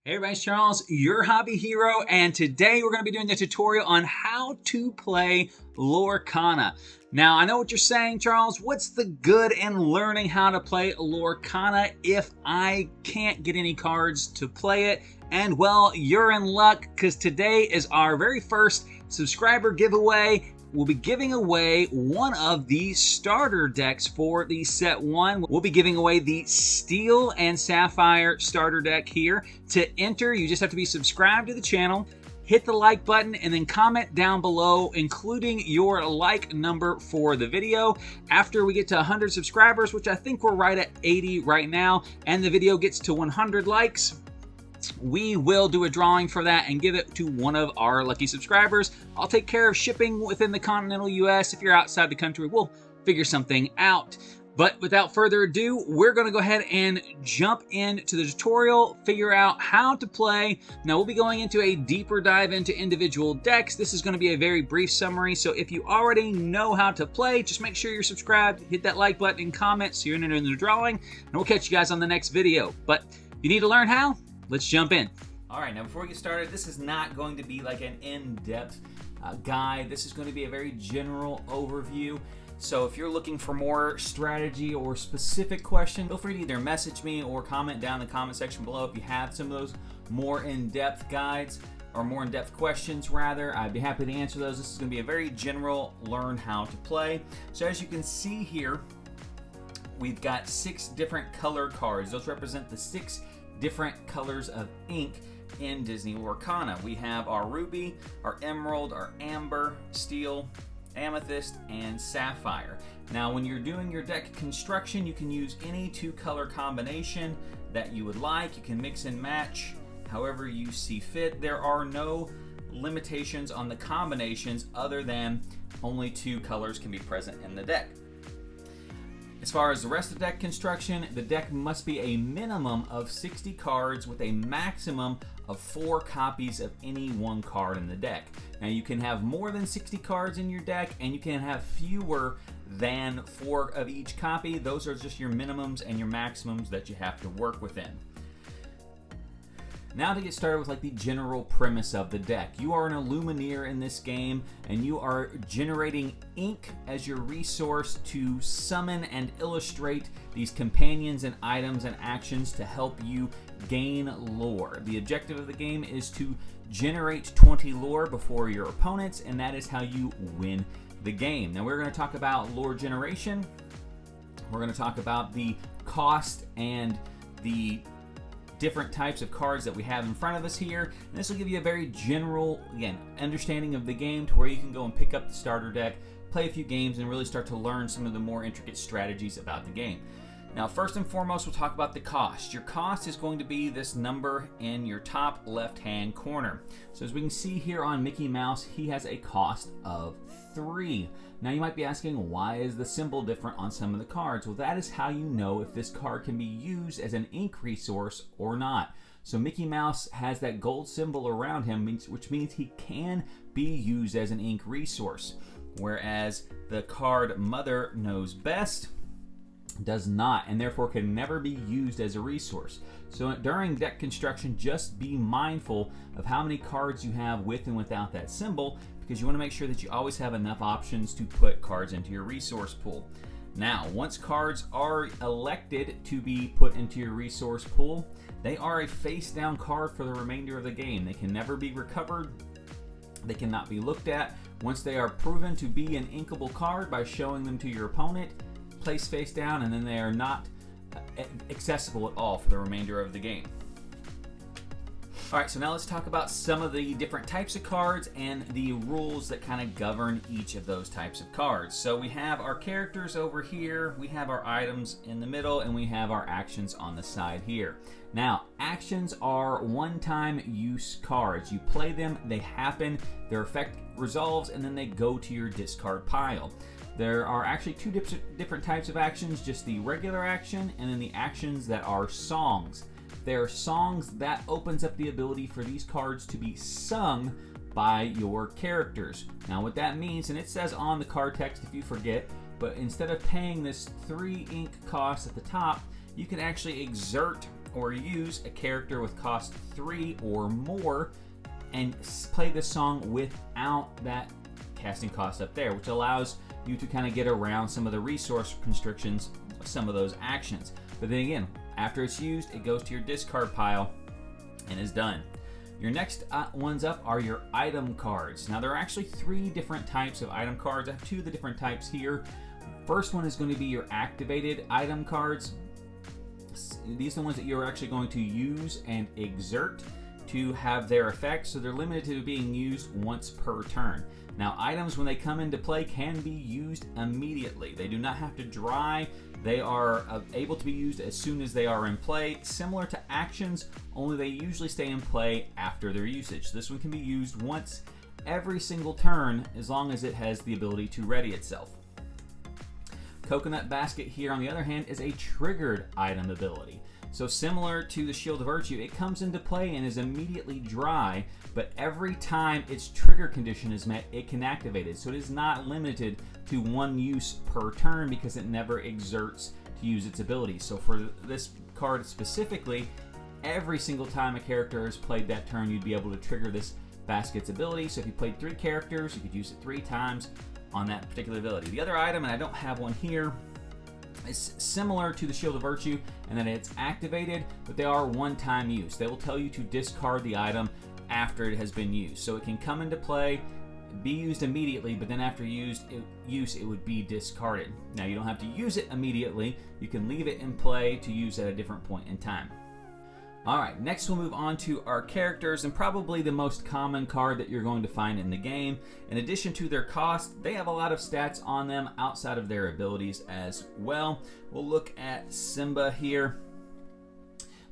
Hey everybody, it's Charles, your hobby hero, and today we're going to be doing a tutorial on how to play Lorcana. Now, I know what you're saying, Charles. What's the good in learning how to play Lorcana if I can't get any cards to play it? And well, you're in luck because today is our very first subscriber giveaway. We'll be giving away one of the starter decks for the set 1. We'll be giving away the Steel and Sapphire starter deck here. To enter, you just have to be subscribed to the channel, hit the like button, and then comment down below, including your like number for the video. After we get to 100 subscribers, which I think we're right at 80 right now, and the video gets to 100 likes, we will do a drawing for that and give it to one of our lucky subscribers. I'll take care of shipping within the continental US. If you're outside the country, we'll figure something out. But without further ado, we're going to go ahead and jump into the tutorial, figure out how to play. Now, we'll be going into a deeper dive into individual decks. This is going to be a very brief summary, so if you already know how to play, just make sure you're subscribed, hit that like button and comment so you're entered in the drawing, and we'll catch you guys on the next video. But if you need to learn how, let's jump in. All right, now before we get started, this is not going to be like an in-depth guide. This is going to be a very general overview. So if you're looking for more strategy or specific questions, feel free to either message me or comment down in the comment section below if you have some of those more in-depth guides or more in-depth questions rather. I'd be happy to answer those. This is going to be a very general learn how to play. So as you can see here, we've got 6 different color cards. Those represent the 6 different colors of ink in Disney Lorcana. We have our ruby, our emerald, our amber, steel, amethyst, and sapphire. Now, when you're doing your deck construction, you can use any 2-color combination that you would like. You can mix and match however you see fit. There are no limitations on the combinations other than only 2 colors can be present in the deck. As far as the rest of the deck construction, the deck must be a minimum of 60 cards with a maximum of 4 copies of any one card in the deck. Now you can have more than 60 cards in your deck and you can have fewer than 4 of each copy. Those are just your minimums and your maximums that you have to work within. Now to get started with like the general premise of the deck. You are an Illumineer in this game and you are generating ink as your resource to summon and illustrate these companions and items and actions to help you gain lore. The objective of the game is to generate 20 lore before your opponents, and that is how you win the game. Now we're going to talk about lore generation. We're going to talk about the cost and the different types of cards that we have in front of us here, and this will give you a very general, again, understanding of the game to where you can go and pick up the starter deck, play a few games, and really start to learn some of the more intricate strategies about the game. Now, first and foremost, we'll talk about the cost. Your cost is going to be this number in your top left-hand corner. So as we can see here on Mickey Mouse, he has a cost of 3. Now you might be asking, why is the symbol different on some of the cards? Well, that is how you know if this card can be used as an ink resource or not. So Mickey Mouse has that gold symbol around him, which means he can be used as an ink resource. Whereas the card Mother Knows Best does not, and therefore can never be used as a resource. So during deck construction, just be mindful of how many cards you have with and without that symbol, because you want to make sure that you always have enough options to put cards into your resource pool. Now, once cards are elected to be put into your resource pool, they are a face down card for the remainder of the game. They can never be recovered. They cannot be looked at. Once they are proven to be an inkable card by showing them to your opponent, place face down, and then they are not accessible at all for the remainder of the game. Alright, so now let's talk about some of the different types of cards and the rules that kind of govern each of those types of cards. So we have our characters over here, we have our items in the middle, and we have our actions on the side here. Now, actions are one-time use cards. You play them, they happen, their effect resolves, and then they go to your discard pile. There are actually 2 different types of actions, just the regular action and then the actions that are songs. They're songs that opens up the ability for these cards to be sung by your characters. Now what that means, and it says on the card text if you forget, but instead of paying this 3 ink cost at the top, you can actually exert or use a character with cost 3 or more and play the song without that casting cost up there, which allows you to kind of get around some of the resource constrictions of some of those actions. But then again, after it's used, it goes to your discard pile and is done. Your next ones up are your item cards. Now there are actually 3 different types of item cards. I have 2 of the different types here. First one is going to be your activated item cards. These are the ones that you're actually going to use and exert to have their effect, so they're limited to being used once per turn. Now items, when they come into play, can be used immediately. They do not have to dry. They are able to be used as soon as they are in play. Similar to actions, only they usually stay in play after their usage. This one can be used once every single turn as long as it has the ability to ready itself. Coconut Basket here, on the other hand, is a triggered item ability. So similar to the Shield of Virtue, it comes into play and is immediately dry, but every time its trigger condition is met, it can activate it. So it is not limited to one use per turn because it never exerts to use its ability. So for this card specifically, every single time a character has played that turn, you'd be able to trigger this basket's ability. So if you played 3 characters, you could use it 3 times on that particular ability. The other item, and I don't have one here, is similar to the Shield of Virtue in that it's activated, but they are one-time use. They will tell you to discard the item after it has been used. So it can come into play, be used immediately, but then after use it would be discarded. Now you don't have to use it immediately. You can leave it in play to use at a different point in time. Alright, next we'll move on to our characters, and probably the most common card that you're going to find in the game. In addition to their cost, they have a lot of stats on them outside of their abilities as well. We'll look at Simba here.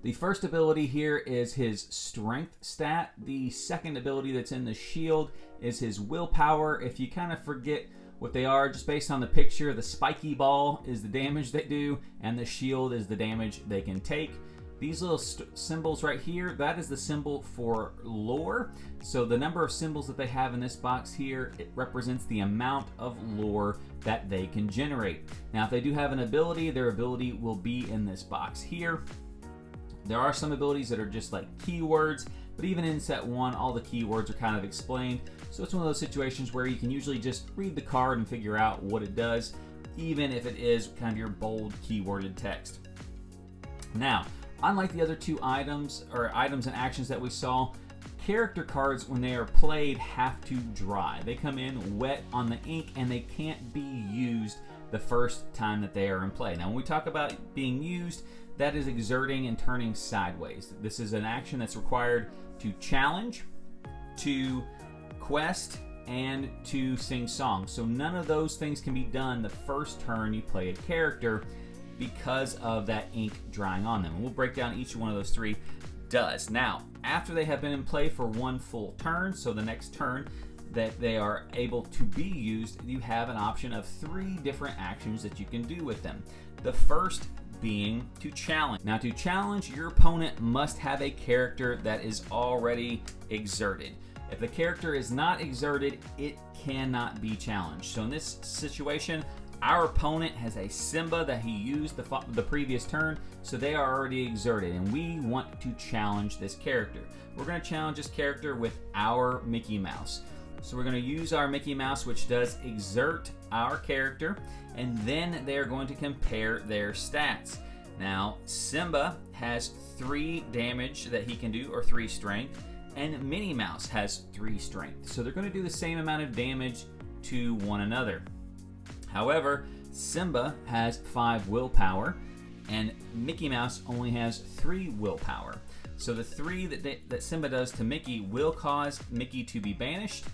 The first ability here is his strength stat. The second ability that's in the shield is his willpower. If you kind of forget what they are, just based on the picture, the spiky ball is the damage they do, and the shield is the damage they can take. These little symbols right here, that is the symbol for lore. So the number of symbols that they have in this box here, it represents the amount of lore that they can generate. Now if they do have an ability, their ability will be in this box here. There are some abilities that are just like keywords, but even in set 1, all the keywords are kind of explained. So it's one of those situations where you can usually just read the card and figure out what it does, even if it is kind of your bold keyworded text. Now, unlike the other 2 items and actions that we saw, character cards, when they are played, have to dry. They come in wet on the ink and they can't be used the first time that they are in play. Now when we talk about being used, that is exerting and turning sideways. This is an action that's required to challenge, to quest, and to sing songs. So none of those things can be done the first turn you play a character because of that ink drying on them. And we'll break down each one of those 3 does. Now, after they have been in play for 1 full turn, so the next turn that they are able to be used, you have an option of 3 different actions that you can do with them. The first being to challenge. Now to challenge, your opponent must have a character that is already exerted. If the character is not exerted, it cannot be challenged. So in this situation, our opponent has a Simba that he used the previous turn, so they are already exerted, and we want to challenge this character. We're going to challenge this character with our Mickey Mouse. So we're going to use our Mickey Mouse, which does exert our character, and then they're going to compare their stats. Now, Simba has 3 damage that he can do, or 3 strength, and Minnie Mouse has 3 strength. So they're going to do the same amount of damage to one another. However, Simba has 5 willpower, and Mickey Mouse only has 3 willpower. So the 3 that Simba does to Mickey will cause Mickey to be banished,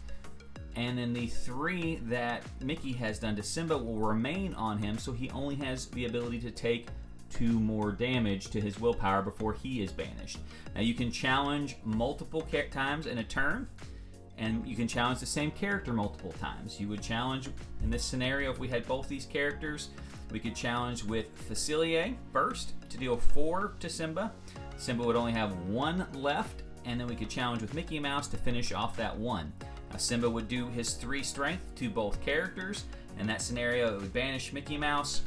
and then the 3 that Mickey has done to Simba will remain on him, so he only has the ability to take 2 more damage to his willpower before he is banished. Now you can challenge multiple times in a turn, and you can challenge the same character multiple times. You would challenge, in this scenario, if we had both these characters, we could challenge with Facilier first to deal 4 to Simba. Simba would only have 1 left, and then we could challenge with Mickey Mouse to finish off that 1. Now Simba would do his 3 strength to both characters. In that scenario, it would banish Mickey Mouse,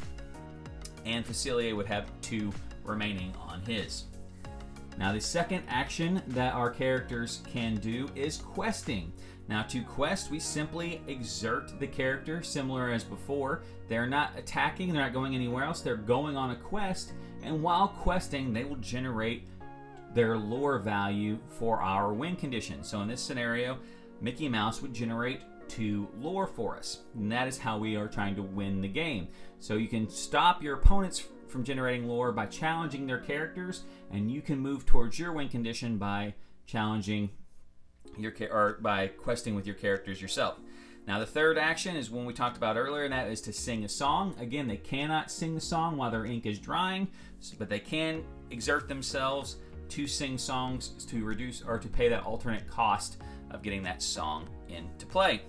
and Facilier would have 2 remaining on his. Now, the second action that our characters can do is questing. Now, to quest, we simply exert the character, similar as before. They're not attacking, they're not going anywhere else, they're going on a quest, and while questing, they will generate their lore value for our win condition. So in this scenario, Mickey Mouse would generate 2 lore for us, and that is how we are trying to win the game. So you can stop your opponents from generating lore by challenging their characters, and you can move towards your win condition by challenging by questing with your characters yourself. Now, the third action is one we talked about earlier, and that is to sing a song. Again, they cannot sing the song while their ink is drying, but they can exert themselves to sing songs to reduce or to pay that alternate cost of getting that song into play.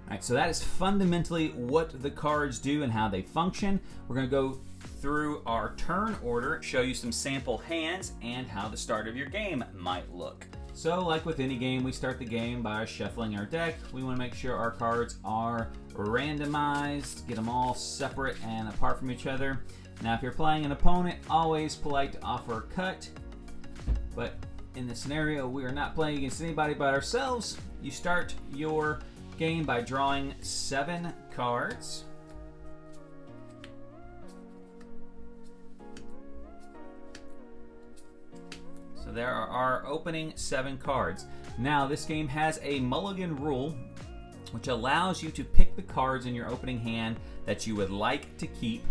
All right, so that is fundamentally what the cards do and how they function. We're going to go through our turn order, show you some sample hands, and how the start of your game might look. So, like with any game, we start the game by shuffling our deck. We want to make sure our cards are randomized, get them all separate and apart from each other. Now, if you're playing an opponent, always polite to offer a cut. But in this scenario, we are not playing against anybody but ourselves. You start your game by drawing 7 cards. So there are our opening 7 cards. Now, this game has a mulligan rule, which allows you to pick the cards in your opening hand that you would like to keep,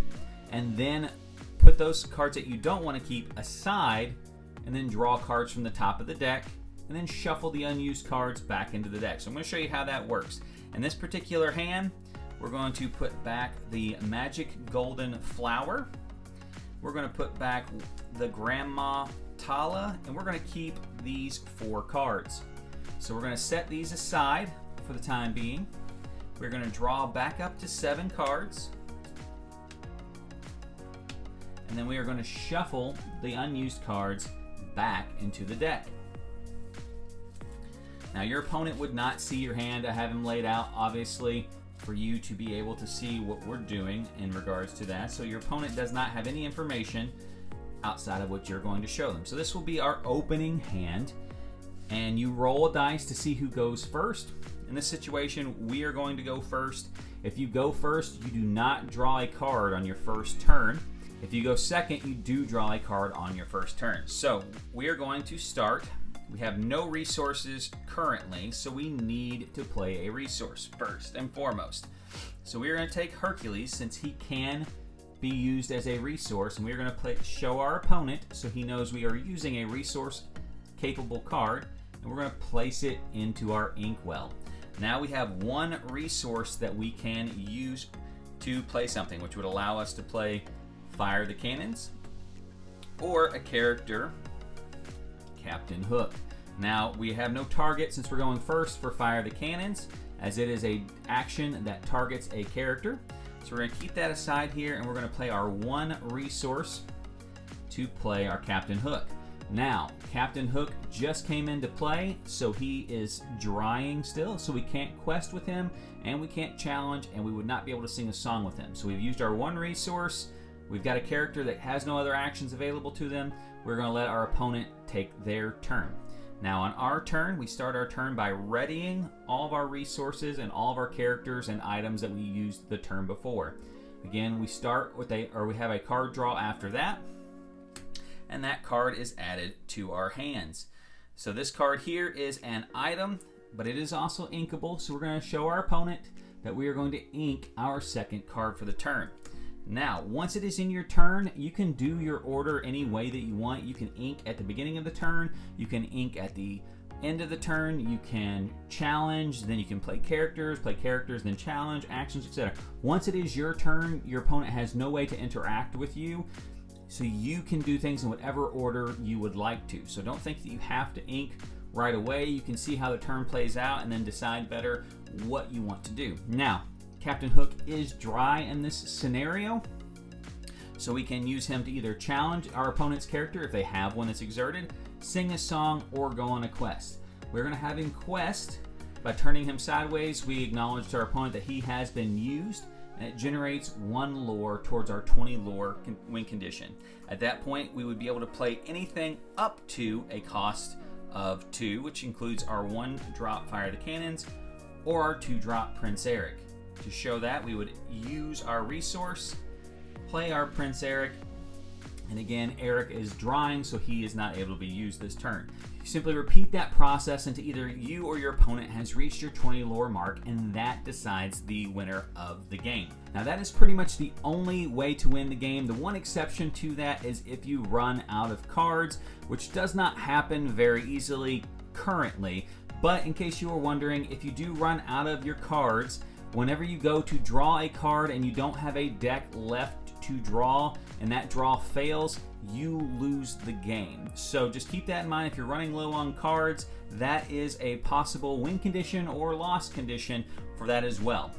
and then put those cards that you don't want to keep aside, and then draw cards from the top of the deck, and then shuffle the unused cards back into the deck. So I'm going to show you how that works. In this particular hand, we're going to put back the Magic Golden Flower. We're going to put back the Grandma Tala, and we're going to keep these 4 cards. So we're going to set these aside for the time being. We're going to draw back up to 7 cards. And then we are going to shuffle the unused cards back into the deck. Now, your opponent would not see your hand. I have them laid out, obviously, for you to be able to see what we're doing in regards to that. So your opponent does not have any information outside of what you're going to show them. So this will be our opening hand, and you roll a dice to see who goes first. In this situation, we are going to go first. If you go first, you do not draw a card on your first turn. If you go second, you do draw a card on your first turn. So we are going to start. We have no resources currently, so we need to play a resource first and foremost. So we are going to take Hercules, since he can be used as a resource, and we are going to show our opponent so he knows we are using a resource capable card, and we're going to place it into our inkwell. Now we have 1 resource that we can use to play something, which would allow us to play Fire the Cannons, or a character, Captain Hook. Now, we have no target since we're going first for Fire the Cannons, as it is an action that targets a character. So we're going to keep that aside here, and we're going to play our 1 resource to play our Captain Hook. Now, Captain Hook just came into play, so he is drying still, so we can't quest with him, and we can't challenge, and we would not be able to sing a song with him. So we've used our 1 resource. We've got a character that has no other actions available to them. We're going to let our opponent take their turn. Now, on our turn, we start our turn by readying all of our resources and all of our characters and items that we used the turn before. Again, we start with we have a card draw after that, and that card is added to our hands. So this card here is an item, but it is also inkable, so we're going to show our opponent that we are going to ink our second card for the turn. Now, once it is in your turn, you can do your order any way that you want. You can ink at the beginning of the turn, you can ink at the end of the turn, you can challenge, then you can play characters, then challenge, actions, etc. Once it is your turn, your opponent has no way to interact with you, so you can do things in whatever order you would like to. So don't think that you have to ink right away. You can see how the turn plays out and then decide better what you want to do. Now, Captain Hook is dry in this scenario, so we can use him to either challenge our opponent's character if they have one that's exerted, sing a song, or go on a quest. We're going to have him quest. By turning him sideways, we acknowledge to our opponent that he has been used. and it generates 1 lore towards our 20 lore win condition. At that point, we would be able to play anything up to a cost of 2, which includes our 1-drop Fire the Cannons or our 2-drop Prince Eric. To show that, we would use our resource, play our Prince Eric, and again, Eric is drawing, so he is not able to be used this turn. You simply repeat that process until either you or your opponent has reached your 20 lore mark, and that decides the winner of the game. Now, that is pretty much the only way to win the game. The one exception to that is if you run out of cards, which does not happen very easily currently. But in case you were wondering, if you do run out of your cards, whenever you go to draw a card and you don't have a deck left to draw, and that draw fails, you lose the game. So just keep that in mind. If you're running low on cards, that is a possible win condition or loss condition for that as well.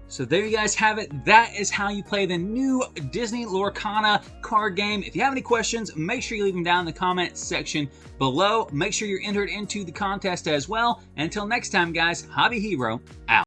So there you guys have it. That is how you play the new Disney Lorcana card game. If you have any questions, make sure you leave them down in the comment section below. Make sure you're entered into the contest as well. And until next time, guys, Hobby Hero out.